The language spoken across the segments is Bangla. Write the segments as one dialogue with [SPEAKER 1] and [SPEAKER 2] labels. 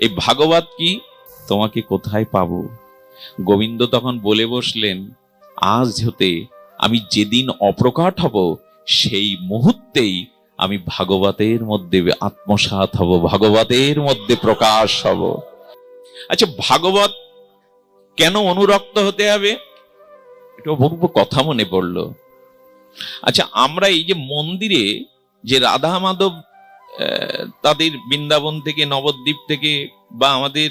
[SPEAKER 1] এই ভাগবত কি, তোমাকে কোথায় পাবো? গোবিন্দ তখন বলে বসলেন, আজ হতে আমি যেদিন অপ্রকট হব সেই মুহূর্তেই আমি ভাগবতের মধ্যে আত্মসাৎ হব, ভাগবতের মধ্যে প্রকাশ হব। আচ্ছা, ভাগবত কেন অনুরক্ত হতে হবে? এটা অপূর্ব কথা মনে পড়লো। আচ্ছা, আমরা এই যে মন্দিরে যে রাধা মাধব তাদের বৃন্দাবন থেকে, নবদ্বীপ থেকে বা আমাদের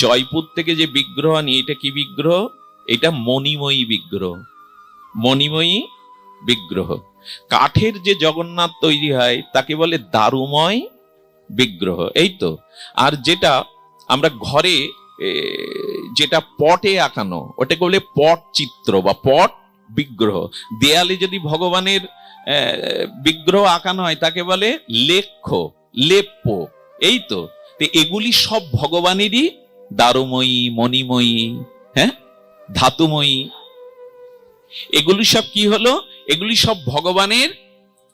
[SPEAKER 1] জয়পুর থেকে যে বিগ্রহ আনি, এটা কি বিগ্রহ? এটা মণিময়ী বিগ্রহ। মণিময়ী বিগ্রহ। কাঠের যে জগন্নাথ তৈরি হয় তাকে বলে দারুময় বিগ্রহ, এই তো। আর যেটা আমরা ঘরে যেটা পটে আঁকানো, ওটাকে বলে পট চিত্র বা পট বিগ্রহ। দেয়ালে যদি ভগবানের বিগ্রহ আঁকানো হয় তাকে বলে লেখ্য, লেপ্য, এই তো। এগুলি সব ভগবানেরই দারুময়ী, মণিময়ী, হ্যাঁ, ধাতুময়ী। এগুলি সব কি হলো? এগুলি সব ভগবানের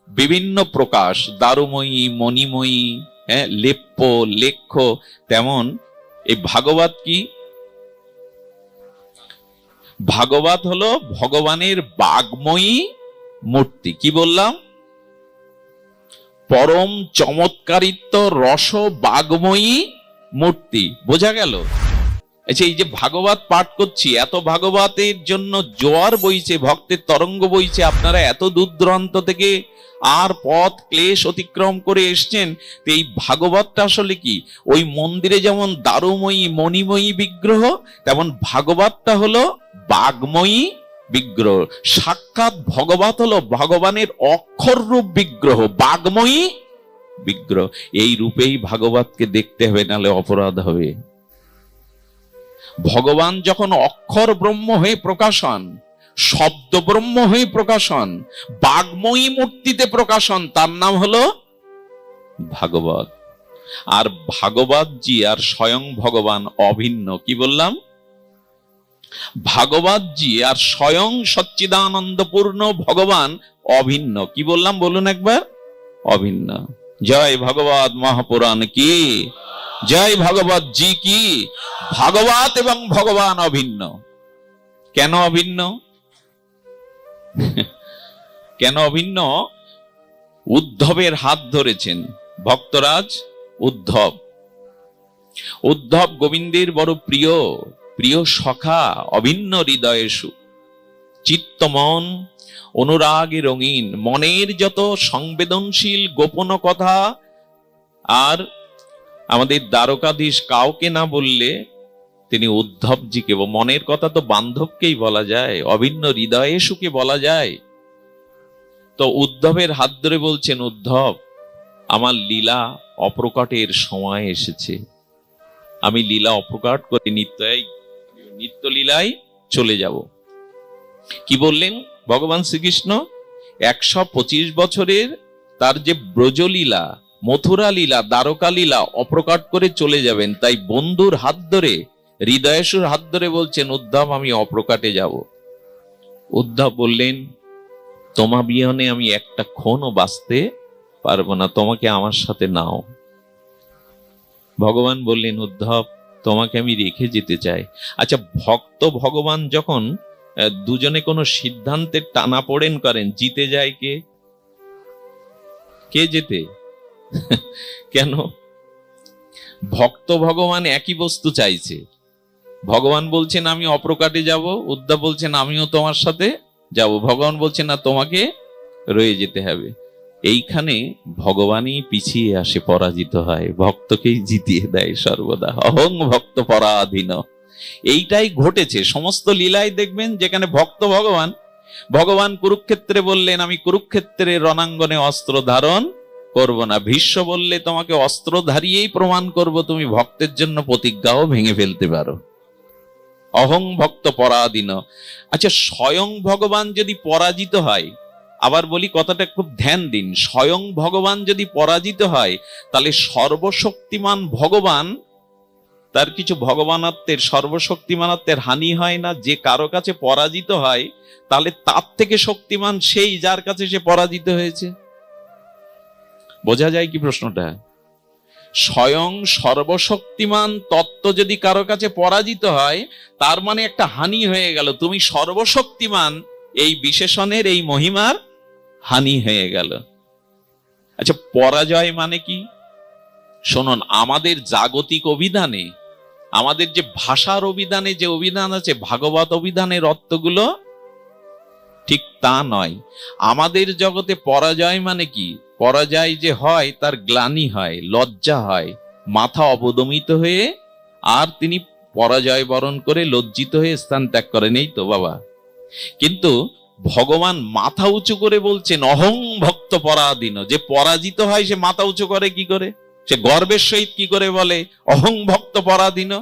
[SPEAKER 1] বিভিন্ন প্রকাশ, দারুময়ী, মণিময়ী, হ্যাঁ, লেপ্য, লেখ্য। তেমন এই ভাগবত কি? ভাগবত হলো ভগবানের বাগ্ময়ী মূর্তি। কি বললাম? পরম চমৎকারিত্ব রস বাগ্ময়ী মূর্তি। বোঝা গেল? আচ্ছা, এই যে ভাগবত পাঠ করছি, এত ভাগবতের জন্য জোয়ার বইছে, ভক্তের তরঙ্গ বইছে, আপনারা এত দূর দূরান্ত থেকে আর পথ ক্লেশ অতিক্রম করে এসছেন। তো এই ভাগবতটা আসলে কি? ওই মন্দিরে যেমন দারুময়ী, মণিময়ী বিগ্রহ, তেমন ভাগবতটা হলো বাগ্ময়ী বিগ্রহ। সাক্ষাৎ ভগবত হলো ভগবানের অক্ষর রূপ বিগ্রহ, বাগ্ময়ী বিগ্রহ। এই রূপেই ভাগবতকে দেখতে হবে, নাহলে অপরাধ হবে। ভগবান যখন অক্ষর ব্রহ্ম হয়ে প্রকাশ হন, শব্দ ব্রহ্ম হয়ে প্রকাশ হন, বাগ্ময়ী মূর্তিতে প্রকাশ হন, তার নাম হলো ভাগবত। আর ভাগবত জি আর স্বয়ং ভগবান অভিন্ন। কি বললাম? ভাগবত জি আর স্বয়ং সচ্চিদানন্দপূর্ণ ভগবান অভিন্ন। কি বললাম বলুন একবার? অভিন্ন। জয় ভগবত মহাপুরাণ কি, জয় ভগবত জি কি। ভাগবত এবং ভগবান অভিন্ন। কেন অভিন্ন? কেন অভিন্ন? উদ্ধবের হাত ধরেছেন ভক্তরাজ উদ্ধব। উদ্ধব গোবিন্দের বড় প্রিয়, প্রিয় সখা, অভিন্ন হৃদয়েষু, চিত্তমন অনুরাগে রঙিন, মনের যত সংবেদনশীল গোপন কথা আর আমাদের দ্বারকাধীশ কাউকে না বললে তিনি উদ্ধবজিকে, মনের কথা তো বান্ধবকেই বলা যায়, অভিন্ন হৃদয়েষুকে বলা যায়। তো উদ্ধবের হাত ধরে বলছেন, উদ্ধব, আমার লীলা অপ্রকটের সময় এসেছে। আমি লীলা অপ্রকট করে নিত্য লীলায় চলে যাব। কি বললেন ভগবান শ্রীকৃষ্ণ? 125 বছরের তার যে ব্রজলীলা, মথুরা লীলা, দ্বারকা লীলা অপ্রকট করে চলে যাবেন। তাই বন্ধুর হাত ধরে, হৃদয়েশ্বর হাত ধরে বলছেন, উদ্ধব, আমি অপ্রকাটে যাব। উদ্ধব বললেন, তোমা বিহনে আমি একটা ক্ষণও বাঁচতে পারবো না, তোমাকে আমার সাথে নাও। ভগবান বললেন, উদ্ধব, তোমাকে আমি রেখে যেতে চাই। আচ্ছা, ভক্ত ভগবান যখন দুজনে কোনো সিদ্ধান্তের টানা পড়েন করেন, জিতে যায় কে? কে জেতে? কেন? ভক্ত ভগবান একই বস্তু চাইছে। ভগবান বলছেন আমি অপ্রকাটে যাব, উদ্ধব বলছেন আমিও তোমার সাথে যাব। ভগবান বলছেন না, তোমাকে রয়ে যেতে হবে। এইখানে ভগবানই পিছিয়ে আসে, পরাজিত হয়, ভক্তকেই জিতিয়ে দেয় সর্বদা। অহং ভক্ত পরাধীন। এইটাই ঘটেছে সমস্ত লীলায়। দেখবেন যেখানে ভক্ত ভগবান, ভগবান কুরুক্ষেত্রে বললেন আমি কুরুক্ষেত্রের রণাঙ্গনে অস্ত্র ধারণ করব না। ভীষ্ম বললে তোমাকে অস্ত্র ধারিয়েই প্রমাণ করব তুমি ভক্তের জন্য প্রতিজ্ঞাও ভেঙে ফেলতে পারো। অহং ভক্ত পরাধীন। আচ্ছা, স্বয়ং ভগবান যদি পরাজিত হয়, আবার বলি কথাটা খুব ধ্যান দিন, স্বয়ং ভগবান যদি পরাজিত হয়, তাহলে সর্বশক্তিমান ভগবান, তার কিছু ভগবানত্বের, সর্বশক্তিমানত্বের হানি হয় না? যে কারো কাছে পরাজিত হয়, তাহলে তার থেকে শক্তিমান সেই যার কাছে সে পরাজিত হয়েছে। বোঝা যায় কি প্রশ্নটা? স্বয়ং সর্বশক্তিমান তত্ত্ব যদি কারো কাছে পরাজিত হয়, তার মানে একটা হানি হয়ে গেল। তুমি সর্বশক্তিমান এই বিশেষণের, এই মহিমার হানি হয়ে গেল। আচ্ছা, পরাজয় মানে কি? শুনুন, আমাদের জাগতিক অভিধানে, আমাদের যে ভাষার অভিধানে যে অভিধান আছে, ভাগবত অভিধানের অর্থগুলো ঠিক তা নয়। আমাদের জগতে পরাজয় মানে কি? পরাজয় যে হয় তার গ্লানি হয়, লজ্জা হয়, মাথা অবদমিত হয়ে আর তিনি পরাজয় বরণ করে লজ্জিত হয়ে স্থান ত্যাগ করেন, এই তো বাবা। কিন্তু ভগবান মাথা উঁচু করে বলছেন অহং ভক্ত পরাধীন। যে পরাজিত হয় সে মাথা উঁচু করে কি করে? সে গর্বের সহিত কি করে বলে অহং ভক্ত পরাধীন?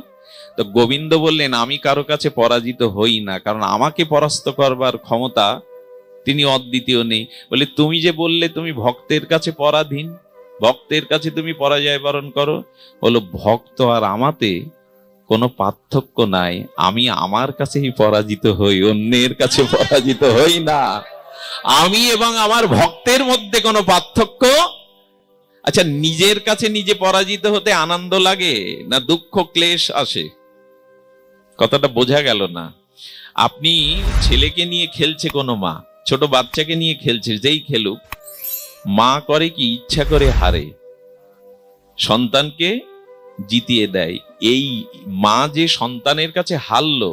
[SPEAKER 1] তো গোবিন্দ বললেন আমি কারো কাছে পরাজিত হই না, কারণ আমাকে পরাস্ত করবার ক্ষমতা তিনি অদ্বিতীয় নেই। বলে তুমি যে বললে তুমি ভক্তের কাছে পরাধীন, ভক্তের কাছে তুমি পরাজয় বরণ করো, হলো ভক্ত আর আমাতে কোনো পার্থক্য নাই। আমি আমার কাছেই পরাজিত হই, অন্যের কাছে পরাজিত হই না। আমি এবং আমার ভক্তের মধ্যে কোনো পার্থক্য। আচ্ছা, নিজের কাছে নিজে পরাজিত হতে আনন্দ লাগে না দুঃখ ক্লেশ আসে? কথাটা বোঝা গেল না? আপনি ছেলেকে নিয়ে খেলছে কোনো মা, ছোট বাচ্চাকে নিয়ে খেলছে, যেই খেলুক, মা করে কি ইচ্ছা করে হারে, সন্তানকে জিতিয়ে দেয়। এই মা যে সন্তানের কাছে হারলো,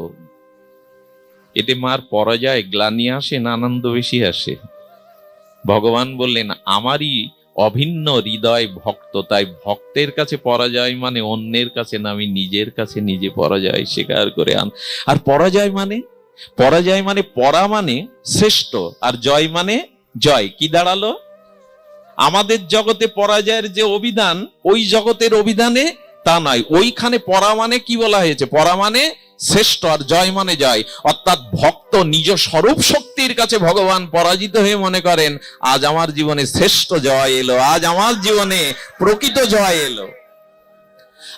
[SPEAKER 1] এতে মার পরাজয় গ্লানি আসে না আনন্দ বেশি আসে? ভগবান বললেন আমারই অভিন্ন হৃদয় ভক্ত, তাই ভক্তের কাছে পরাজয় মানে অন্যের কাছে না, আমি নিজের কাছে নিজে পরাজয় স্বীকার করে আন। আর পরাজয় মানে, পরাজয় মানে পরা মানে শ্রেষ্ঠ, আর জয় মানে জয়। কি দাঁড়ালো? আমাদের জগতে পরাজয়ের যে অভিধান, ওই জগতের অভিধানে তা নয়। ওইখানে পরা মানে কি বলা হয়েছে? পরা মানে শ্রেষ্ঠ, আর জয় মানে জয়। অর্থাৎ ভক্ত নিজ স্বরূপ শক্তির কাছে ভগবান পরাজিত হয়ে মনে করেন আজ আমার জীবনে শ্রেষ্ঠ জয় এলো, আজ আমার জীবনে প্রকৃত জয় এলো।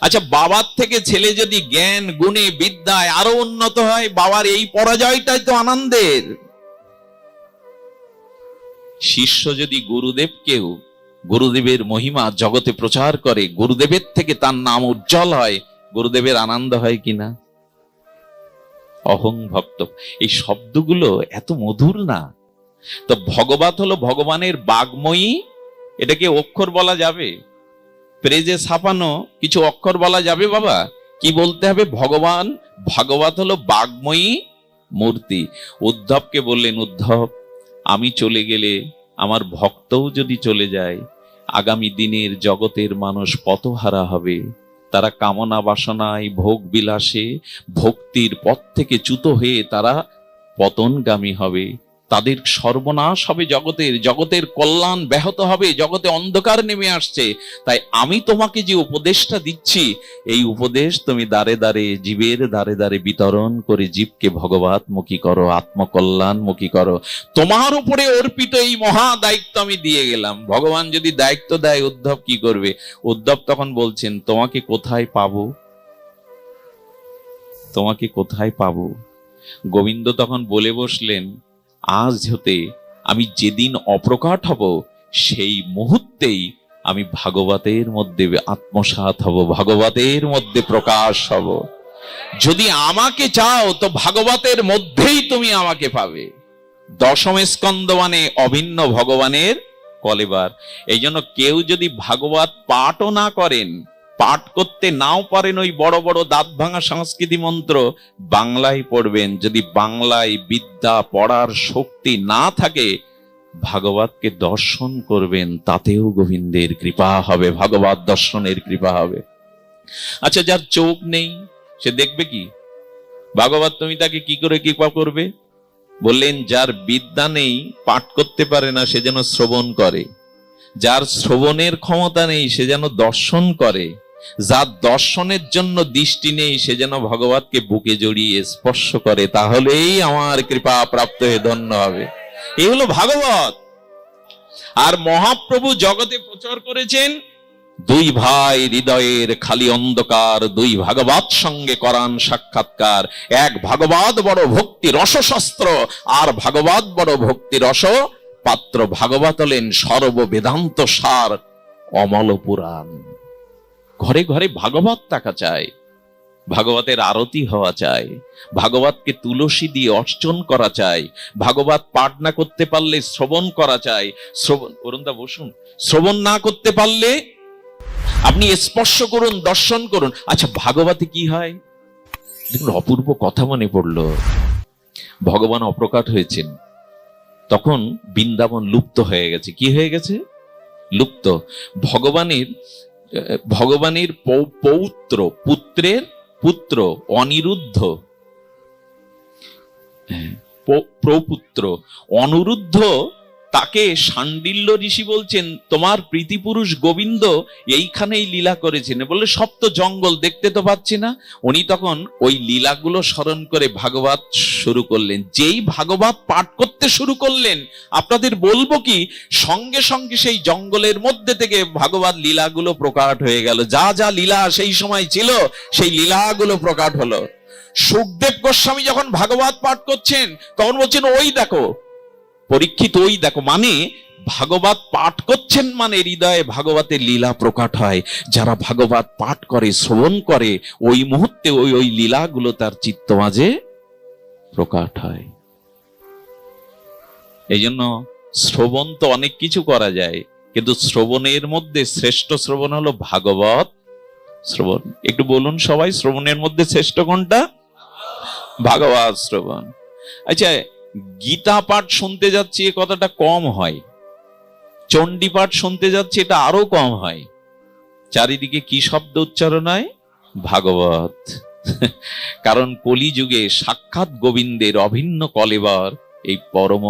[SPEAKER 1] আচ্ছা, বাবার থেকে ছেলে যদি জ্ঞান গুণে বিদ্যায় আরো উন্নত হয়, বাবার এই পরাজয়টাই তো আনন্দের। শিষ্য যদি গুরুদেবকেও, গুরুদেবের মহিমা জগতে প্রচার করে, গুরুদেবের থেকে তার নাম উজ্জ্বল হয়, গুরুদেবের আনন্দ হয় কিনা? অহং ভক্ত, এই শব্দগুলো এত মধুর না? তো ভগবত হলো ভগবানের বাগ্ময়ী। এটাকে অক্ষর বলা যাবে? প্রেজে ছাপানো কিছু অক্ষর বলা যাবে বাবা? কি বলতে হবে? ভগবান ভাগবত হলো বাগ্ময়ী মূর্তি। উদ্ধবকে বললেন উদ্ধব, আমি চলে গেলে, আমার ভক্তও যদি চলে যায়, আগামী দিনের জগতের মানুষ পথহারা হবে। তারা কামনা বাসনায়, ভোগ বিলাসে, ভক্তির পথ থেকে চ্যুত হয়ে তারা পতনগামী হবে। তাদের সর্বনাশ হবে, জগতের কল্যাণ ব্যাহত হবে, জগতে অন্ধকার নেমে আসছে। তাই আমি তোমাকে যে উপদেশটা দিচ্ছি, এই উপদেশ তুমি দ্বারে দ্বারে, জীবের দ্বারে দ্বারে বিতরণ করে জীবকে ভগবতমুখী করো, আত্মকল্যাণমুখী করো। তোমার উপরে অর্পিত এই মহা দায়িত্ব আমি দিয়ে গেলাম। ভগবান যদি দায়িত্ব দেয়, উদ্ধব কি করবে? উদ্ধব তখন বলছেন তোমাকে কোথায় পাবো, তোমাকে কোথায় পাবো? গোবিন্দ তখন বলে বসলেন আজ হতে আমি যেদিন অপ্রকট হব, সেই মুহূর্তেই আমি ভাগবতের মধ্যে আত্মসাৎ হব, ভাগবতের মধ্যে প্রকাশ হব। যদি আমাকে চাও তো ভাগবতের মধ্যেই তুমি আমাকে পাবে। দশম স্কন্ধ মানে অভিন্ন ভগবানের কলেবার। এই জন্য কেউ যদি ভাগবত পাঠও না করেন, পাঠ করতে নাও পারেন, ওই বড় বড় দাঁত ভাঙা সংস্কৃতি মন্ত্র বাংলায় পড়বেন। যদি বাংলায় বিদ্যা পড়ার শক্তি না থাকে, ভাগবতকে দর্শন করবেন, তাতেও গোবিন্দের কৃপা হবে, ভাগবত দর্শনের কৃপা হবে। আচ্ছা, যার চোখ নেই সে দেখবে কি ভাগবত? তুমি তাকে কি করে কৃপা করবে? বললেন যার বিদ্যা নেই, পাঠ করতে পারে না, সে যেন শ্রবণ করে। যার শ্রবণের ক্ষমতা নেই, সে যেন দর্শন করে। যার দর্শনের জন্য দৃষ্টি নেই, সে যেন ভগবতকে বুকে জড়িয়ে স্পর্শ করে। তাহলেই আমার কৃপা প্রাপ্ত হয়ে ধন্য হবে। এই হলো ভাগবত। আর মহাপ্রভু জগতে প্রচার করেছেন দুই ভাই হৃদয়ের খালি অন্ধকার, দুই ভাগবত সঙ্গে করান সাক্ষাৎকার। এক ভাগবত বড় ভক্তি রসশস্ত্র, আর ভাগবত বড় ভক্তি রস পাত্র। ভাগবত হলেন সর্ব বেদান্ত সার, অমল পুরাণ। ঘরে ঘরে ভাগবত থাকা চাই, ভাগবতের আরতি হওয়া চাই, ভাগবতকে তুলসী দিয়ে অর্চন করা চাই, ভাগবত পাঠ না করতে পারলে শ্রবণ করা চাই। শ্রবণ করুন, দা বসুন। শ্রবণ না করতে পারলে আপনি স্পর্শ করুন, দর্শন করুন। আচ্ছা, ভাগবতে কি হয় দেখুন, অপূর্ব কথা মনে পড়লো। ভগবান অপ্রকাট হয়েছেন, তখন বৃন্দাবন লুপ্ত হয়ে গেছে। কি হয়ে গেছে? লুপ্ত। ভগবানের পৌত্র, পুত্রের পুত্র অনিরুদ্ধ, প্রপুত্র অনুরুদ্ধ, তাকে শাণ্ডিল্য ঋষি বলছেন, তোমার প্রীতিপুরুষ গোবিন্দ এইখানেই লীলা করেছেন। বললে সব তো জঙ্গল, দেখতে তো পাচ্ছি না। উনি তখন ওই লীলাগুলো স্মরণ করে ভাগবত শুরু করলেন। যেই ভাগবত পাঠ করতে শুরু করলেন, আপনাদের বলবো কি, সঙ্গে সঙ্গে সেই জঙ্গলের মধ্যে থেকে ভাগবত লীলাগুলো প্রকাট হয়ে গেল। যা যা লীলা সেই সময় ছিল, সেই লীলাগুলো প্রকাট হলো। সুখদেব গোস্বামী যখন ভাগবত পাঠ করছেন, তখন বলছেন, ওই দেখো পরীক্ষিত, ওই দেখো। মানে ভাগবত পাঠ করছেন মানে হৃদয়ে ভাগবতের লীলা প্রকাট হয়। যারা ভাগবত পাঠ করে, শ্রবণ করে, ওই মুহূর্তে ওই ওই লীলাগুলো তার চিত্ত মাঝে প্রকাট হয়। এই জন্য শ্রবণ তো অনেক কিছু করা যায়, কিন্তু শ্রবণের মধ্যে শ্রেষ্ঠ শ্রবণ হলো ভাগবত শ্রবণ। একটু বলুন সবাই, শ্রবণের মধ্যে শ্রেষ্ঠ কোনটা? ভাগবত শ্রবণ। আচ্ছা, গীতা পাঠ শুনতে যাচ্ছি, এ কথাটা কম হয়। চণ্ডী পাঠ শুনতে যাচ্ছি, এটা আরো কম হয়। চারিদিকে কি শব্দ উচ্চারণ হয়? ভাগবত। কারণ কলিযুগে সাক্ষাৎ গোবিন্দের অভিন্ন কলেবর এই পরম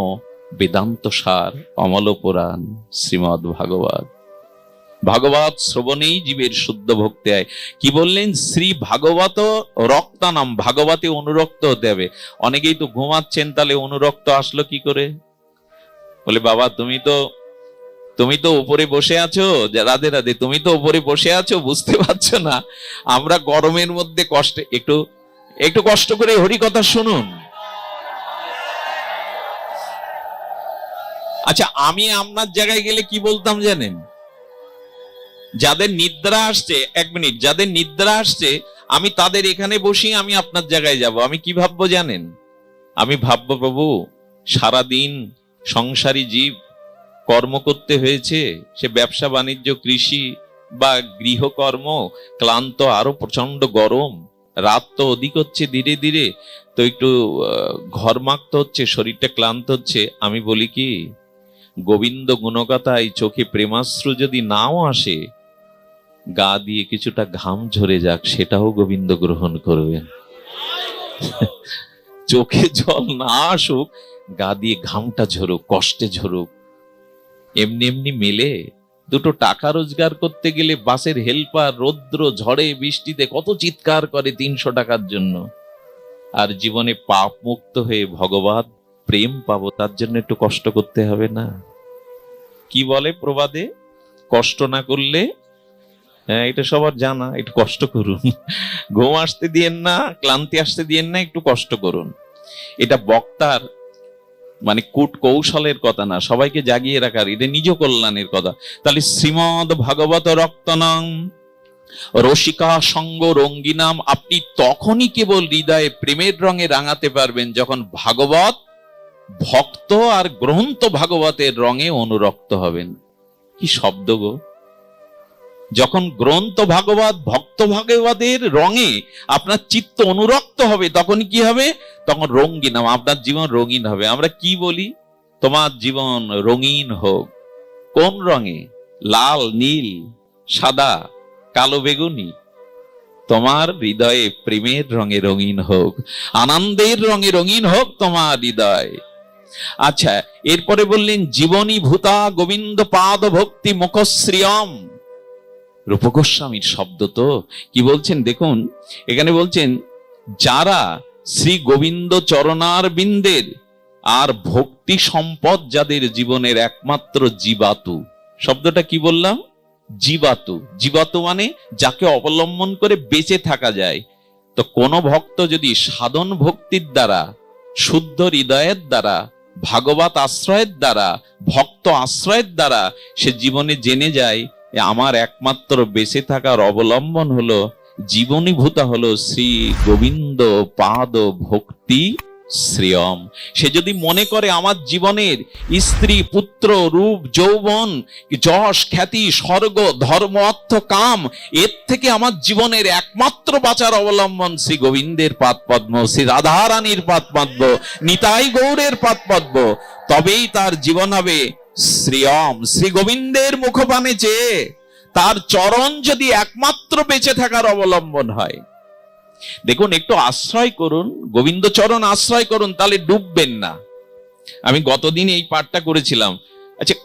[SPEAKER 1] বেদান্ত সার অমল পুরাণ শ্রীমদ্ ভাগবত। ভাগবত শ্রবণেই জীবের শুদ্ধ ভক্তি হয়। কি বললেন? শ্রী ভাগবত রক্তানাম, ভাগবতে অনুরক্ত হতে হবে। অনেকেই তো ঘুমাচ্ছেন, তাহলে অনুরক্ত আসলো কি করে? বলে, বাবা তুমি তো উপরে বসে আছো, রাধে রাধে, তুমি তো উপরে বসে আছো, বুঝতে পারছো না? আমরা গরমের মধ্যে কষ্টে, একটু কষ্ট করে হরি কথা শুনুন। আচ্ছা, আমি আপনার জায়গায় গেলে কি বলতাম জানেন? যাদের নিদ্রা আসছে, এক মিনিট, যাদের নিদ্রা আসছে, আমি তাদের এখানে বসি, আমি আপনার জায়গায় যাব। আমি কি ভাববো জানেন? আমি ভাববো, প্রভু সারাদিন সংসারী জীব কর্ম করতে হয়েছে, সে ব্যবসা বাণিজ্য, কৃষি বা গৃহকর্ম, ক্লান্ত, আরো প্রচন্ড গরম, রাত তো অধিক হচ্ছে ধীরে ধীরে, তো একটু ঘর মাখতে হচ্ছে, শরীরটা ক্লান্ত হচ্ছে। আমি বলি কি, গোবিন্দ গুণগাথায় চোখে প্রেমাশ্রু যদি নাও আসে, গা দিয়ে কিছুটা ঘাম ঝরে যাক, সেটাও গোবিন্দ গ্রহণ করবেন। চোখে জল না আসুক, গা দিয়ে ঘামটা ঝরুক, কষ্টে ঝরুক। এমনি এমনি মেলে দুটো টাকা রোজগার করতে গেলে বাসের হেল্পার রৌদ্র ঝড়ে বৃষ্টিতে কত চিৎকার করে 300 টাকার জন্য। আর জীবনে পাপ মুক্ত হয়ে ভগবত প্রেম পাবো, তার জন্য একটু কষ্ট করতে হবে না? কি বলে প্রবাদে? কষ্ট না করলে, হ্যাঁ এটা সবার জানা, একটু কষ্ট করুন। ঘুম আসতে দিয়েন না, ক্লান্তি আসতে দিয়েন না, একটু কষ্ট করুন। এটা বক্তার মানে কূট কৌশলের কথা না, সবাইকে জাগিয়ে রাখার, এটা নিজ কল্যাণের কথা। তাহলে শ্রীমদ ভাগবত রক্তনাং রসিকা সঙ্গ রঙ্গিনাম, আপনি তখনই কেবল হৃদয়ে প্রেমের রঙে রাঙাতে পারবেন যখন ভাগবত ভক্ত আর গ্রন্থ ভাগবতের রঙে অনুরক্ত হবেন। কি শব্দ গো! যখন গ্রন্থ ভাগবত ভক্ত ভাগবতের রঙে আপনার চিত্ত অনুরক্ত হবে, তখন কি হবে? তখন রঙিন, আপনার জীবন রঙিন হবে। আমরা কি বলি? তোমার জীবন রঙিন হোক। কোন রঙে? লাল, নীল, সাদা, কালো, বেগুনি। তোমার হৃদয়ে প্রেমের রঙে রঙিন হোক, আনন্দের রঙে রঙিন হোক তোমার হৃদয়। আচ্ছা, এরপরে বললেন জীবনী ভূতা গোবিন্দ পাদ ভক্তি মুখশ্রিয়ম। রূপ গোস্বামীর শব্দ তো, কি বলছেন দেখুন, এখানে বলছেন যারা শ্রী গোবিন্দ চরণার বিন্দের আর ভক্তি সম্পদ যাদের জীবনের একমাত্র জীবাতু। শব্দটা কি বললাম? জীবাতু। জীবাতু মানে যাকে অবলম্বন করে বেঁচে থাকা যায়। তো কোন ভক্ত যদি সাধন ভক্তির দ্বারা, শুদ্ধ হৃদয়ের দ্বারা, ভাগবত আশ্রয়ের দ্বারা, ভক্ত আশ্রয়ের দ্বারা সে জীবনে জেনে যায় আমার একমাত্র বেঁচে থাকার অবলম্বন হলো, জীবনীভূতা হলো শ্রী গোবিন্দ পাদ ভক্তি শ্রিয়ম। সে যদি মনে করে আমার জীবনের স্ত্রী পুত্র রূপ যৌবন যশ খ্যাতি স্বর্গ ধর্ম অর্থ কাম, এর থেকে আমার জীবনের একমাত্র বাঁচার অবলম্বন শ্রী গোবিন্দের পাদ পদ্ম, শ্রী রাধারানীর পাদ পদ্ম, নিতাই গৌরের পাদ পদ্ম, তবেই তার জীবন হবে শ্রিয়ম। শ্রী গোবিন্দের মুখপানে চেয়ে তার চরণ যদি একমাত্র বেঁচে থাকার অবলম্বন হয়। দেখুন, একটু আশ্রয় করুন, গোবিন্দ চরণ আশ্রয় করুন, তাহলে ডুববেন না। আমি গতদিন এই পাঠটা করেছিলাম। আচ্ছা,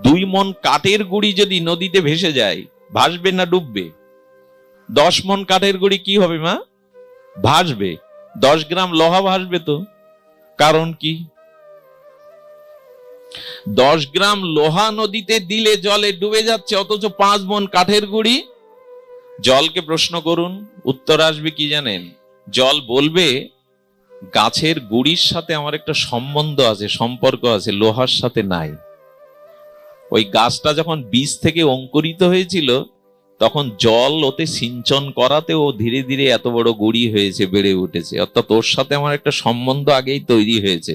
[SPEAKER 1] 2 মণ কাঠের গুঁড়ি যদি নদীতে ভেসে যায়, ভাসবে না ডুববে? 10 মণ কাঠের গুঁড়ি কি হবে মা? ভাসবে। 10 গ্রাম লোহা ভাসবে তো? কারণ কি? 10 গ্রাম লোহা নদীতে দিলে জলে ডুবে যাচ্ছে, অথচ 5 মণ কাঠের গুঁড়ি। জলকে প্রশ্ন করুন, উত্তর আসবে কি জানেন? জল বলবে, গাছের গুড়ির সাথে আমার একটা সম্বন্ধ আছে, সম্পর্ক আছে, লোহার সাথে নাই। ওই গাছটা যখন বীজ থেকে অঙ্কুরিত হয়েছিল, তখন জল ওতে সিঞ্চন করাতে ও ধীরে ধীরে এত বড় গুড়ি হয়েছে, বেড়ে উঠেছে। অর্থাৎ ওর সাথে আমার একটা সম্বন্ধ আগেই তৈরি হয়েছে।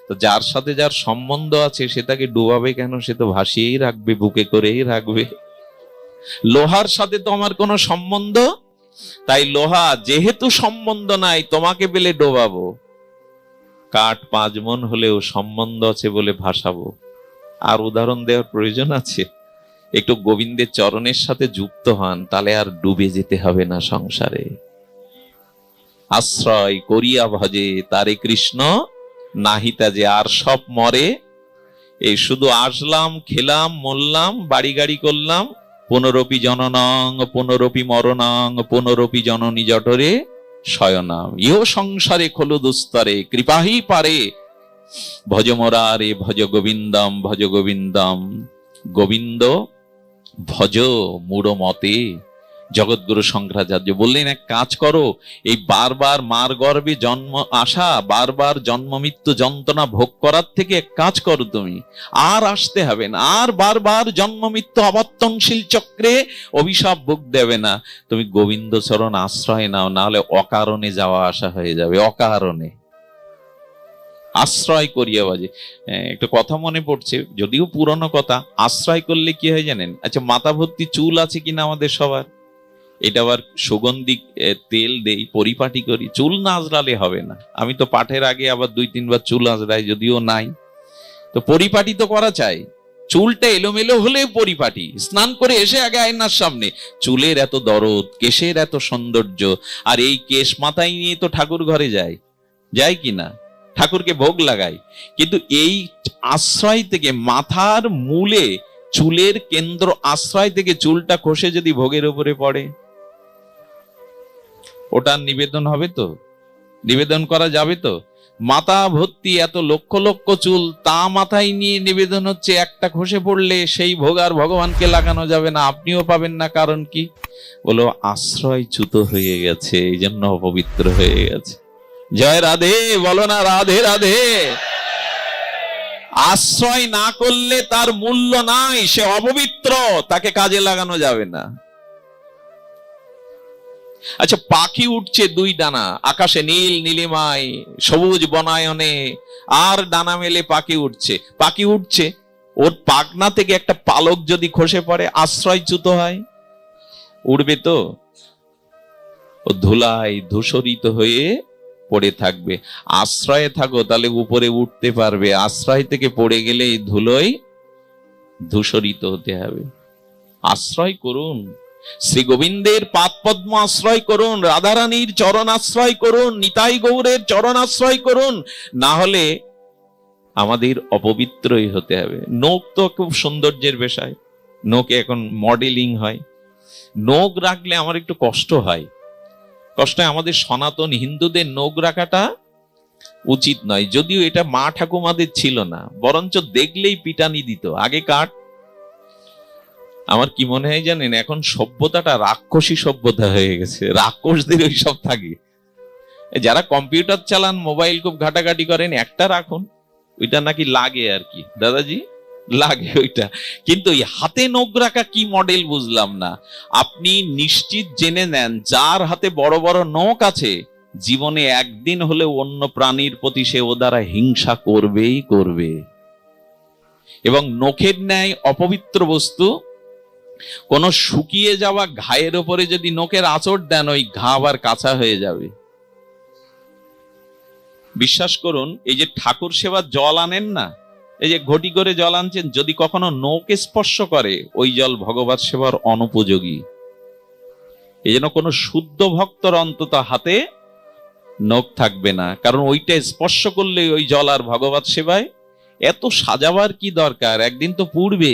[SPEAKER 1] তো যার সাথে যার সম্বন্ধ আছে, সে তাকে ডুবাবে কেন? সে তো ভাসিয়েই রাখবে, বুকে করেই রাখবে। লোহার সাথে তো আমার কোনো সম্বন্ধ, তাই লোহা যেহেতু সম্বন্ধ নাই, তোমাকে পেলে ডোবাবো। কাঠ 5 মণ হলেও সম্বন্ধ আছে বলে ভাসাবো। আর উদাহরণ দেওয়ার প্রয়োজন আছে? একটু গোবিন্দের চরণের সাথে যুক্ত হন, তাহলে আর ডুবে যেতে হবে না সংসারে। আশ্রয় করিয়া ভজে তারে কৃষ্ণ, নাহিতা যে আর সব মরে। এই শুধু আসলাম, খেলাম, মরলাম, বাড়ি গাড়ি করলাম, পুনরপি জননং পুনরপি মরণং পুনরপি জননী জঠরে শয়নাম। ইহ সংসারে খলু দুস্তরে কৃপাহি পারে, ভজ মোরারে ভজ গোবিন্দম ভজ গোবিন্দম। গোবিন্দ ভজ মূঢ় মতে। জগৎগুরু শঙ্করাচার্য বললেন, এক কাজ করো, এই বারবার মার গর্ভে জন্ম আসা, বারবার জন্ম মৃত্যু যন্ত্রণা ভোগ করার থেকে এক কাজ করো, তুমি আর আসতে হবে না, আর বারবার জন্ম মৃত্যু আবর্তনশীল চক্রে অভিশাপ ভোগ দেবে না। তুমি গোবিন্দ চরণ আশ্রয় নাও, না হলে অকারণে যাওয়া আসা হয়ে যাবে, অকারণে। আশ্রয় করিয়া বাজে। একটা কথা মনে পড়ছে, যদিও পুরনো কথা। আশ্রয় করলে কি হয় জানেন? আচ্ছা, মাথা ভর্তি চুল আছে কিনা আমাদের সবার? এটা আবার সুগন্ধি তেল দেই, পরিপাটি করি, চুল না আঁচড়ালে হবে না। আমি তো পাঠের আগে আবার 2-3 বার চুল আঁচড়াই, যদিও নাই। তো পরিপাটি তো করা চাই। চুলটা এলোমেলো হলে পরিপাটি। স্নান করে এসে আগে আয়নার সামনে, চুলের এত দরদ, কেশের এত সৌন্দর্য, আর এই কেশ মাথায় নিয়ে তো ঠাকুর ঘরে যায় কিনা, ঠাকুরকে ভোগ লাগাই। কিন্তু এই আশ্রয় থেকে, মাথার মূলে চুলের কেন্দ্র আশ্রয় থেকে চুলটা খসে যদি ভোগের উপরে পড়ে, ওটার নিবেদন হবে তো? নিবেদন করা যাবে তো? মাথা ভর্তি এত লক্ষ লক্ষ চুল, তা মাথায় নিয়ে নিবেদন হচ্ছে, একটা খসে পড়লে সেই ভোগ আর ভগবানকে লাগানো যাবে না, আপনিও পাবেন না। কারণ কি? বলো, আশ্রয় চ্যুত হয়ে গেছে, এই জন্য অপবিত্র হয়ে গেছে। জয় রাধে, বলো না রাধে রাধে। আশ্রয় না করলে তার মূল্য নাই, সে অপবিত্র, তাকে কাজে লাগানো যাবে না। আচ্ছা, পাখি উঠছে 2 ডানা আকাশে, নীল নীলিমায় সবুজ বনায়নে, আর ডানা মেলে পাখি উঠছে। পাখি উঠছে, ওর পাখনা থেকে একটা পালক যদি খসে পড়ে, আশ্রয়চ্যুত হয়, উড়বে তো? ও ধুলায় ধূসরিত হয়ে পড়ে থাকবে। আশ্রয়ে থাকো, তাহলে উপরে উঠতে পারবে। আশ্রয় থেকে পড়ে গেলে এই ধুলোয় ধূসরিত হতে হবে। আশ্রয় করুন, শ্রী গোবিন্দের পাদ পদ্ম আশ্রয় করুন, রাধারানীর চরণ আশ্রয় করুন, নিতাই গৌরের চরণ আশ্রয় করুন। না হলে আমাদের অপবিত্রই হতে হবে। নখ তো খুব সৌন্দর্যের বিষয়, নখে এখন মডেলিং হয়। নখ রাখলে আমার একটু কষ্ট হয়। আমাদের সনাতন হিন্দুদের নখ রাখাটা উচিত নয়, যদিও এটা মা ঠাকুমাদের ছিল না, বরঞ্চ দেখলেই পিটানি দিত আগে কাট। আমার কি মনে হয় জানেন, এখন সভ্যতাটা রাক্ষসী সভ্যতা হয়ে গেছে, রাক্ষসদের ওই সব থাকে। যারা কম্পিউটার চালান, মোবাইল খুব ঘাটাঘাটি করেন, একটা রাখুন, ওইটা নাকি লাগে আর কি। দাদাজি, লাগে ওইটা। কিন্তু এই হাতে নখ রাখা কি মডেল বুঝলাম না। আপনি নিশ্চিত জেনে নেন, যার হাতে বড় বড় নখ আছে, জীবনে একদিন হলে অন্য প্রাণীর প্রতি সে ও দ্বারা হিংসা করবেই করবে। এবং নখের ন্যায় অপবিত্র বস্তু, কোন শুকিয়ে যাওয়া ঘায়ের ওপরে যদি নখের আঁচড় দেন, ওই ঘা আবার কাঁচা হয়ে যাবে। বিশ্বাস করুন, এই যে ঠাকুর সেবার জল আনেন না, এই যে ঘটি করে জল আনছেন, যদি কখনো নখে স্পর্শ করে, ওই জল ভগবত সেবার অনুপযোগী। এই জন্য কোনো শুদ্ধ ভক্তর অন্তত হাতে নখ থাকবে না, কারণ ওইটা স্পর্শ করলে ওই জল আর ভগবত সেবায় এত সাজাবার কি দরকার, একদিন তো পুড়বে।